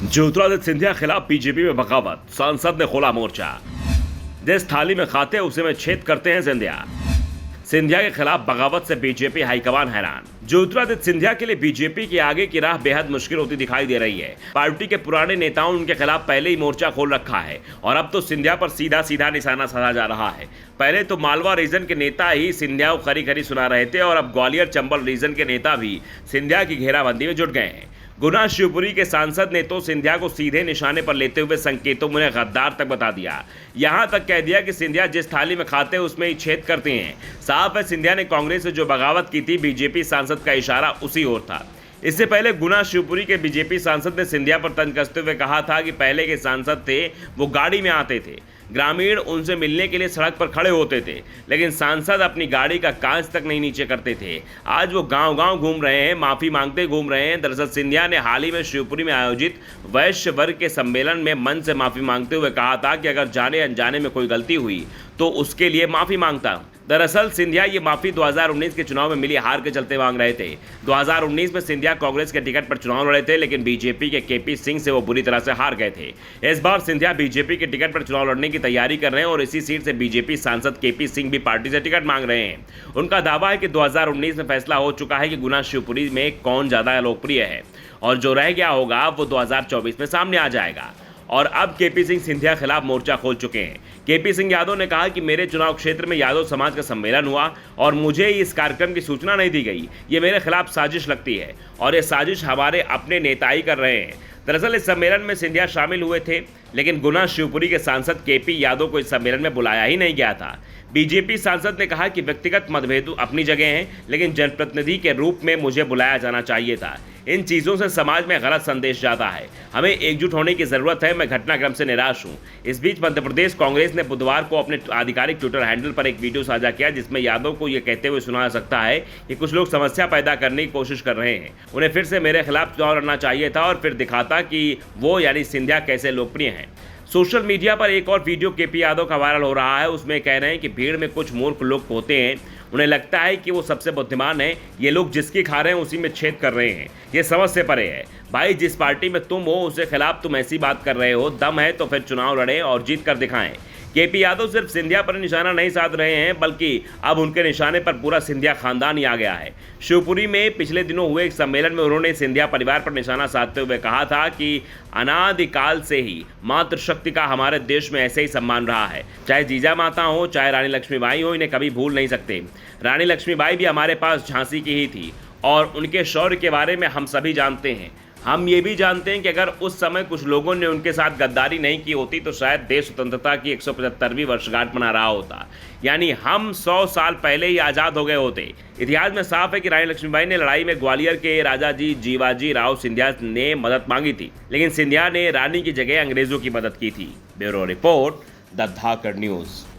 ज्योतिरादित्य सिंधिया खिलाफ बीजेपी में बगावत, सांसद ने खोला मोर्चा। जिस थाली में खाते हैं उसे में छेद करते हैं सिंधिया के खिलाफ बगावत से बीजेपी हाईकमान हैरान। ज्योतिरादित्य सिंधिया के लिए बीजेपी की आगे की राह बेहद मुश्किल होती दिखाई दे रही है। पार्टी के पुराने नेताओं ने उनके खिलाफ पहले ही मोर्चा खोल रखा है और अब तो सिंधिया पर सीधा सीधा निशाना साधा जा रहा है। पहले तो मालवा रीजन के नेता ही सिंधिया को खरी खरी सुना रहे थे और अब ग्वालियर चंबल रीजन के नेता भी सिंधिया की घेराबंदी में जुट गए हैं। गुना शिवपुरी के सांसद ने तो सिंधिया को सीधे निशाने पर लेते हुए संकेतों में गद्दार तक बता दिया। यहां तक कह दिया कि सिंधिया जिस थाली में खाते हैं उसमें ही छेद करते हैं। साफ है, सिंधिया ने कांग्रेस से जो बगावत की थी, बीजेपी सांसद का इशारा उसी ओर था। इससे पहले गुना शिवपुरी के बीजेपी सांसद ने सिंधिया पर तंज कसते हुए कहा था कि पहले के सांसद थे वो गाड़ी में आते थे, ग्रामीण उनसे मिलने के लिए सड़क पर खड़े होते थे, लेकिन सांसद अपनी गाड़ी का कांच तक नहीं नीचे करते थे। आज वो गांव-गांव घूम रहे हैं, माफी मांगते घूम रहे हैं। दरअसल सिंधिया ने हाल ही में शिवपुरी में आयोजित वैश्य वर्ग के सम्मेलन में मन से माफी मांगते हुए कहा था कि अगर जाने अनजाने में कोई गलती हुई तो उसके लिए माफी मांगता हूं। दरअसल सिंधिया ये माफी 2019 के चुनाव में मिली हार के चलते मांग रहे थे। 2019 में सिंधिया कांग्रेस के टिकट पर चुनाव लड़े थे, लेकिन बीजेपी के केपी सिंह से वो बुरी तरह से हार गए थे। इस बार सिंधिया बीजेपी के टिकट पर चुनाव लड़ने की तैयारी कर रहे हैं और इसी सीट से बीजेपी सांसद केपी सिंह भी पार्टी से टिकट मांग रहे हैं। उनका दावा है कि 2019 में फैसला हो चुका है कि गुना शिवपुरी में कौन ज्यादा लोकप्रिय है और जो रह गया होगा वो 2024 में सामने आ जाएगा। और अब केपी सिंह सिंधिया खिलाफ मोर्चा खोल चुके हैं। केपी सिंह यादव ने कहा कि मेरे चुनाव क्षेत्र में यादव समाज का सम्मेलन हुआ और मुझे इस कार्यक्रम की सूचना नहीं दी गई। ये मेरे खिलाफ साजिश लगती है और ये साजिश हमारे अपने नेता ही कर रहे हैं। दरअसल इस सम्मेलन में सिंधिया शामिल हुए थे, लेकिन गुना शिवपुरी के सांसद केपी यादव को इस सम्मेलन में बुलाया ही नहीं गया था। बीजेपी सांसद ने कहा कि व्यक्तिगत मतभेद अपनी जगह हैं, लेकिन जनप्रतिनिधि के रूप में मुझे बुलाया जाना चाहिए था। इन चीज़ों से समाज में गलत संदेश जाता है। हमें एकजुट होने की ज़रूरत है। मैं घटनाक्रम से निराश हूं। इस बीच मध्य प्रदेश कांग्रेस ने बुधवार को अपने आधिकारिक ट्विटर हैंडल पर एक वीडियो साझा किया, जिसमें यादव को यह कहते हुए सुना सकता है कि कुछ लोग समस्या पैदा करने की कोशिश कर रहे हैं। उन्हें फिर से मेरे खिलाफ चुनाव लड़ना चाहिए था और फिर दिखाता कि वो यानी सिंधिया कैसे लोकप्रिय हैं। सोशल मीडिया पर एक और वीडियो केपी यादव का वायरल हो रहा है। उसमें कह रहे हैं कि भीड़ में कुछ मूर्ख लोग होते हैं, उन्हें लगता है कि वो सबसे बुद्धिमान है। ये लोग जिसकी खा रहे हैं उसी में छेद कर रहे हैं। ये समझ से परे है। भाई, जिस पार्टी में तुम हो उसके खिलाफ तुम ऐसी बात कर रहे हो, दम है तो फिर चुनाव लड़ें और जीत कर दिखाएं। केपी यादव सिर्फ सिंधिया पर निशाना नहीं साध रहे हैं, बल्कि अब उनके निशाने पर पूरा सिंधिया खानदान ही आ गया है। शिवपुरी में पिछले दिनों हुए एक सम्मेलन में उन्होंने सिंधिया परिवार पर निशाना साधते हुए कहा था कि अनादिकाल से ही मातृशक्ति का हमारे देश में ऐसे ही सम्मान रहा है। चाहे जीजा माता हो, चाहे रानी लक्ष्मीबाई हो, इन्हें कभी भूल नहीं सकते। रानी लक्ष्मीबाई भी हमारे पास झांसी की ही थी और उनके शौर्य के बारे में हम सभी जानते हैं। हम ये भी जानते हैं कि अगर उस समय कुछ लोगों ने उनके साथ गद्दारी नहीं की होती तो शायद देश स्वतंत्रता की 175वीं वर्षगांठ मना रहा होता। यानी हम 100 साल पहले ही आज़ाद हो गए होते। इतिहास में साफ है कि रानी लक्ष्मीबाई ने लड़ाई में ग्वालियर के राजा जी जीवाजी राव सिंधिया ने मदद मांगी थी, लेकिन सिंधिया ने रानी की जगह अंग्रेजों की मदद की थी। Bureau report, the Dhakad news.